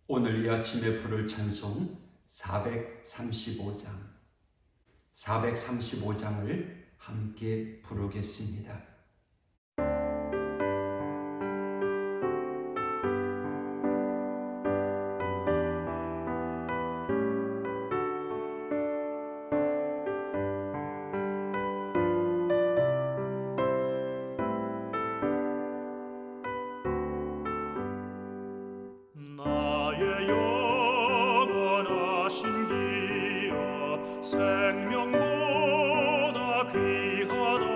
오늘 이 아침에 부를 찬송 435장을 함께 부르겠습니다. 나의 영원하신 기업 생명보다 귀하다.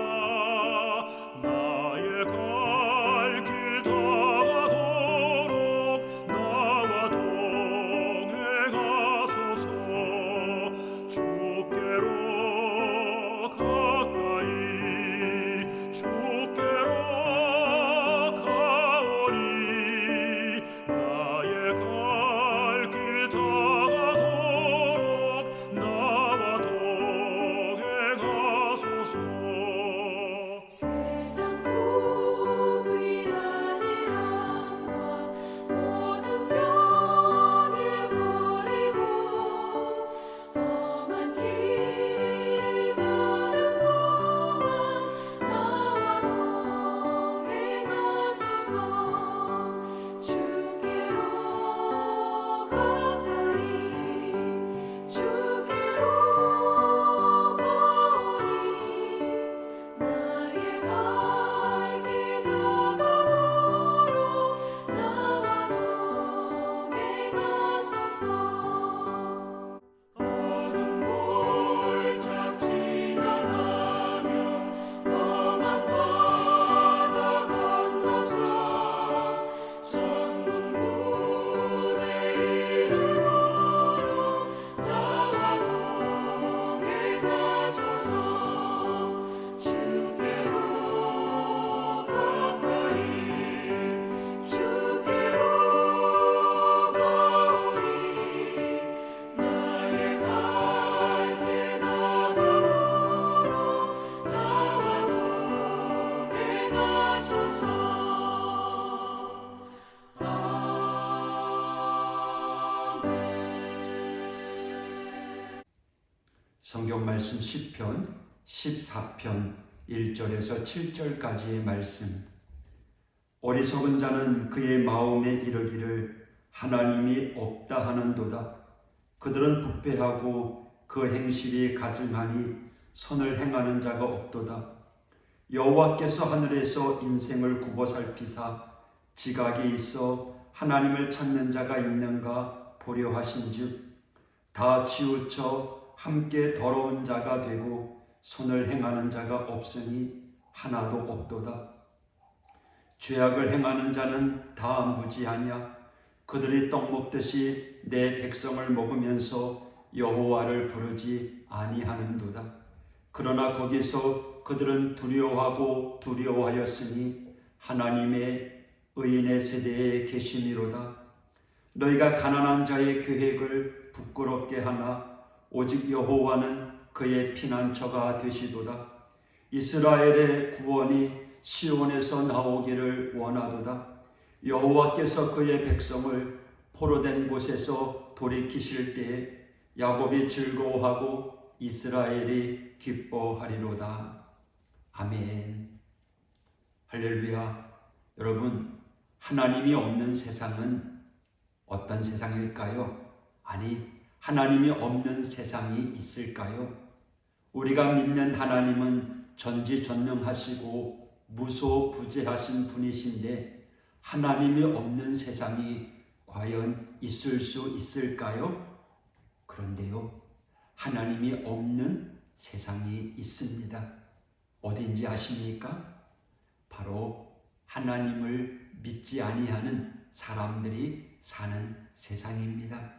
나의 갈 길 다가도록 나와 동행하소서. 주께로 가까이 주께로 가오니 나의 갈 길 다가도록 나와 동행하소서. 세상 복 위한 일함과 모든 병에 버리고 험한 길을 가는 동안 나와 동행하소서. 주께로 가까이 주께로 가오니 나의 갈 길 다가도록 나와 동행하소서. 어둠 골짝 지나가며 험한 바다 건너서 천국 문에 이르도록 나와 동행하소서. 주께로 가까이 주께로 가오니 나의 갈 길 다가도록 나와 동행하소서. 성경 말씀 시편 14편 1절에서 7절까지의 말씀. 어리석은 자는 그의 마음에 이르기를 하나님이 없다 하는도다. 그들은 부패하고 그 행실이 가증하니 선을 행하는 자가 없도다. 여호와께서 하늘에서 인생을 굽어 살피사 지각에 있어 하나님을 찾는 자가 있는가 보려 하신즉 다 치우쳐 함께 더러운 자가 되고 선을 행하는 자가 없으니 하나도 없도다. 죄악을 행하는 자는 다 무지하냐? 그들이 떡 먹듯이 내 백성을 먹으면서 여호와를 부르지 아니하는도다. 그러나 거기서 그들은 두려워하고 두려워하였으니 하나님의 의인의 세대에 계심이로다. 너희가 가난한 자의 계획을 부끄럽게 하나 오직 여호와는 그의 피난처가 되시도다. 이스라엘의 구원이 시온에서 나오기를 원하도다. 여호와께서 그의 백성을 포로된 곳에서 돌이키실 때에 야곱이 즐거워하고 이스라엘이 기뻐하리로다. 아멘. 할렐루야. 여러분, 하나님이 없는 세상은 어떤 세상일까요? 아니, 하나님이 없는 세상이 있을까요? 우리가 믿는 하나님은 전지전능하시고 무소부재하신 분이신데 하나님이 없는 세상이 과연 있을 수 있을까요? 그런데요, 하나님이 없는 세상이 있습니다. 어딘지 아십니까? 바로 하나님을 믿지 아니하는 사람들이 사는 세상입니다.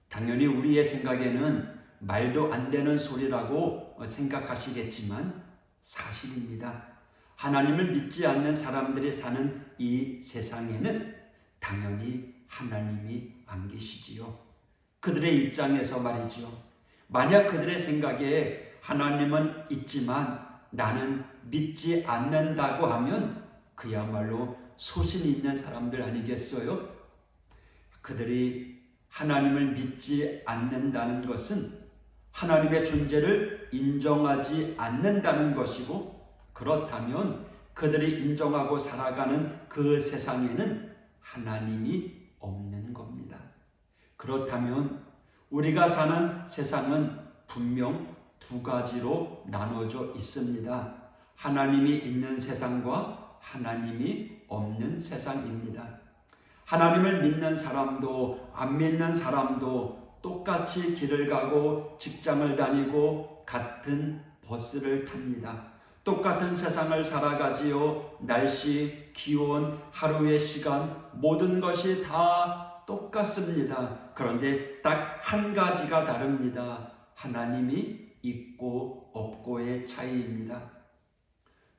당연히 우리의 생각에는 말도 안 되는 소리라고 생각하시겠지만 사실입니다. 하나님을 믿지 않는 사람들이 사는 이 세상에는 당연히 하나님이 안 계시지요. 그들의 입장에서 말이죠. 만약 그들의 생각에 하나님은 있지만 나는 믿지 않는다고 하면 그야말로 소신 있는 사람들 아니겠어요? 그들이 하나님을 믿지 않는다는 것은 하나님의 존재를 인정하지 않는다는 것이고, 그렇다면 그들이 인정하고 살아가는 그 세상에는 하나님이 없는 겁니다. 그렇다면 우리가 사는 세상은 분명 두 가지로 나눠져 있습니다. 하나님이 있는 세상과 하나님이 없는 세상입니다. 하나님을 믿는 사람도 안 믿는 사람도 똑같이 길을 가고 직장을 다니고 같은 버스를 탑니다. 똑같은 세상을 살아가지요. 날씨, 기온, 하루의 시간, 모든 것이 다 똑같습니다. 그런데 딱 한 가지가 다릅니다. 하나님이 있고 없고의 차이입니다.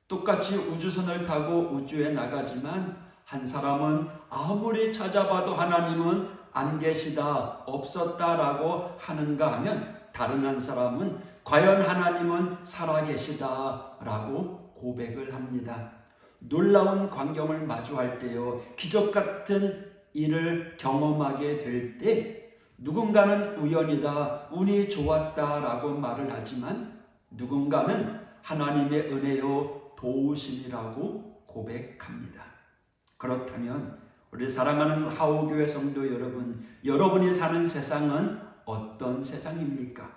똑같이 우주선을 타고 우주에 나가지만 한 사람은 아무리 찾아봐도 하나님은 안 계시다, 없었다라고 하는가 하면, 다른 한 사람은 과연 하나님은 살아계시다라고 고백을 합니다. 놀라운 광경을 마주할 때요, 기적 같은 일을 경험하게 될 때 누군가는 우연이다, 운이 좋았다라고 말을 하지만 누군가는 하나님의 은혜요, 도우심이라고 고백합니다. 그렇다면 우리 사랑하는 하오교회 성도 여러분, 여러분이 사는 세상은 어떤 세상입니까?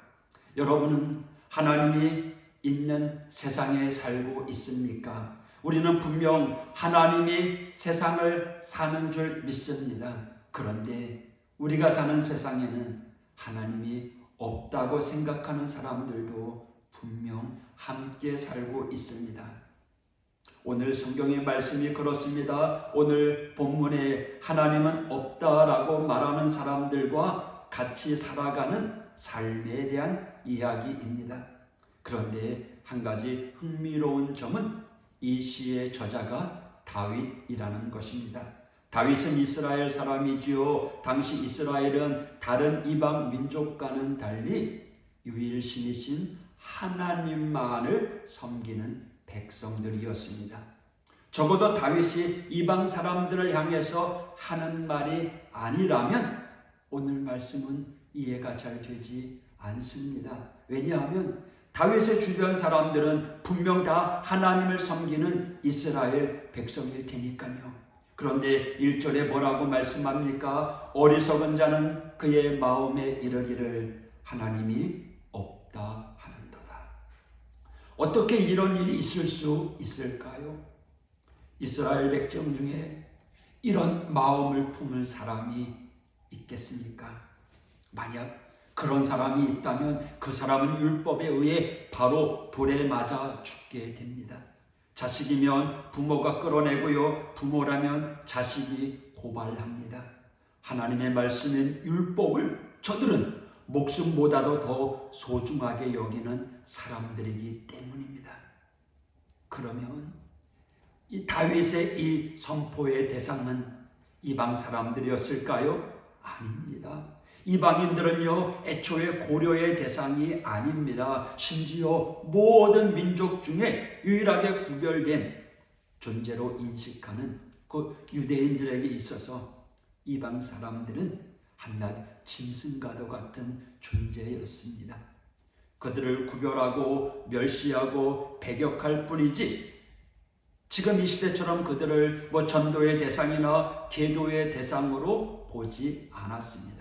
여러분은 하나님이 있는 세상에 살고 있습니까? 우리는 분명 하나님이 세상을 사는 줄 믿습니다. 그런데 우리가 사는 세상에는 하나님이 없다고 생각하는 사람들도 분명 함께 살고 있습니다. 오늘 성경의 말씀이 그렇습니다. 오늘 본문에 하나님은 없다라고 말하는 사람들과 같이 살아가는 삶에 대한 이야기입니다. 그런데 한 가지 흥미로운 점은 이 시의 저자가 다윗이라는 것입니다. 다윗은 이스라엘 사람이지요. 당시 이스라엘은 다른 이방 민족과는 달리 유일신이신 하나님만을 섬기는 백성들이었습니다. 적어도 다윗이 이방 사람들을 향해서 하는 말이 아니라면 오늘 말씀은 이해가 잘 되지 않습니다. 왜냐하면 다윗의 주변 사람들은 분명 다 하나님을 섬기는 이스라엘 백성일 테니까요. 그런데 1절에 뭐라고 말씀합니까? 어리석은 자는 그의 마음에 이르기를 하나님이 없다 하는도다. 어떻게 이런 일이 있을 수 있을까요? 이스라엘 백성 중에 이런 마음을 품을 사람이 있겠습니까? 만약 그런 사람이 있다면 그 사람은 율법에 의해 바로 돌에 맞아 죽게 됩니다. 자식이면 부모가 끌어내고요, 부모라면 자식이 고발합니다. 하나님의 말씀인 율법을 저들은 목숨보다도 더 소중하게 여기는 사람들이기 때문입니다. 그러면 이 다윗의 이 선포의 대상은 이방 사람들이었을까요? 아닙니다. 이방인들은요, 애초에 고려의 대상이 아닙니다. 심지어 모든 민족 중에 유일하게 구별된 존재로 인식하는 그 유대인들에게 있어서 이방 사람들은 한낱 짐승과도 같은 존재였습니다. 그들을 구별하고 멸시하고 배격할 뿐이지 지금 이 시대처럼 그들을 전도의 대상이나 계도의 대상으로 보지 않았습니다.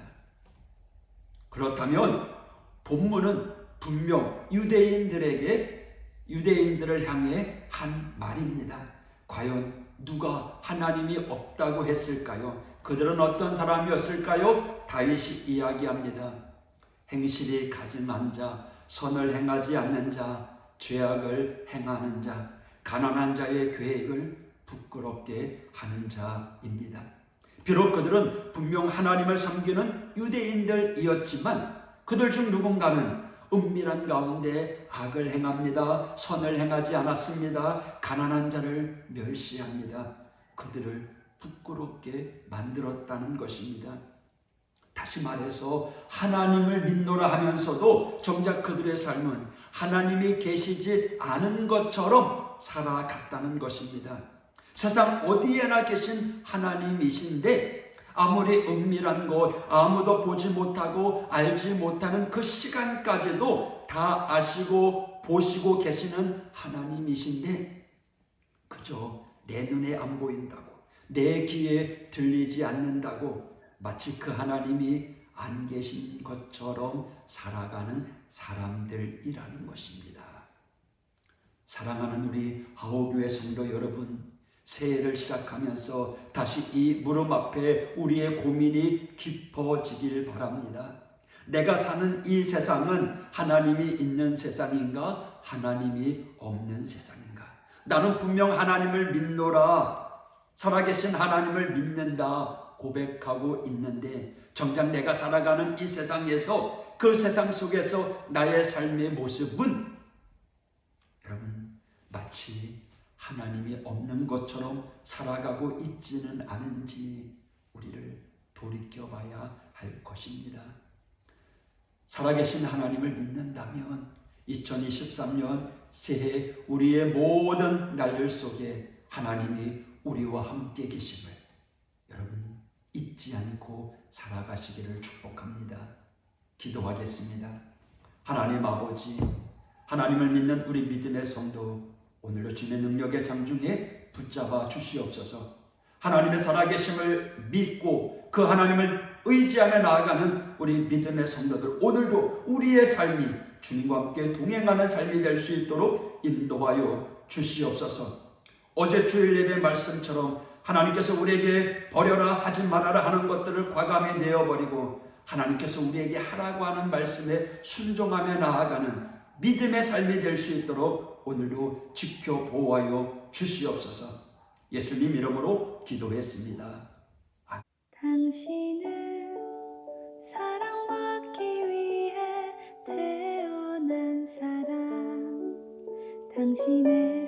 그렇다면 본문은 분명 유대인들을 향해 한 말입니다. 과연 누가 하나님이 없다고 했을까요? 그들은 어떤 사람이었을까요? 다윗이 이야기합니다. 행실이 가증한 자, 선을 행하지 않는 자, 죄악을 행하는 자, 가난한 자의 계획을 부끄럽게 하는 자입니다. 비록 그들은 분명 하나님을 섬기는 유대인들이었지만 그들 중 누군가는 은밀한 가운데 악을 행합니다. 선을 행하지 않았습니다. 가난한 자를 멸시합니다. 그들을 부끄럽게 만들었다는 것입니다. 다시 말해서 하나님을 믿노라 하면서도 정작 그들의 삶은 하나님이 계시지 않은 것처럼 살아갔다는 것입니다. 세상 어디에나 계신 하나님이신데 아무리 은밀한 곳, 아무도 보지 못하고 알지 못하는 그 시간까지도 다 아시고 보시고 계시는 하나님이신데 그저 내 눈에 안 보인다고, 내 귀에 들리지 않는다고 마치 그 하나님이 안 계신 것처럼 살아가는 사람들이라는 것입니다. 사랑하는 우리 하오교회 성도 여러분, 새해를 시작하면서 다시 이 무릎 앞에 우리의 고민이 깊어지길 바랍니다. 내가 사는 이 세상은 하나님이 있는 세상인가, 하나님이 없는 세상인가? 나는 분명 하나님을 믿노라, 살아계신 하나님을 믿는다 고백하고 있는데 정작 내가 살아가는 이 세상에서, 그 세상 속에서 나의 삶의 모습은 여러분 마치 하나님이 없는 것처럼 살아가고 있지는 않은지 우리를 돌이켜봐야 할 것입니다. 살아계신 하나님을 믿는다면 2023년 새해 우리의 모든 날들 속에 하나님이 우리와 함께 계심을 여러분 잊지 않고 살아가시기를 축복합니다. 기도하겠습니다. 하나님 아버지, 하나님을 믿는 우리 믿음의 성도, 오늘도 주님의 능력의 장중에 붙잡아 주시옵소서. 하나님의 살아계심을 믿고 그 하나님을 의지하며 나아가는 우리 믿음의 성도들, 오늘도 우리의 삶이 주님과 함께 동행하는 삶이 될 수 있도록 인도하여 주시옵소서. 어제 주일 예배 말씀처럼 하나님께서 우리에게 버려라 하지 말아라 하는 것들을 과감히 내어버리고 하나님께서 우리에게 하라고 하는 말씀에 순종하며 나아가는 믿음의 삶이 될 수 있도록 오늘도 지켜 보호하여 주시옵소서. 예수님 이름으로 기도했습니다. 당신은 사랑받기 위해 태어난 사람, 당신의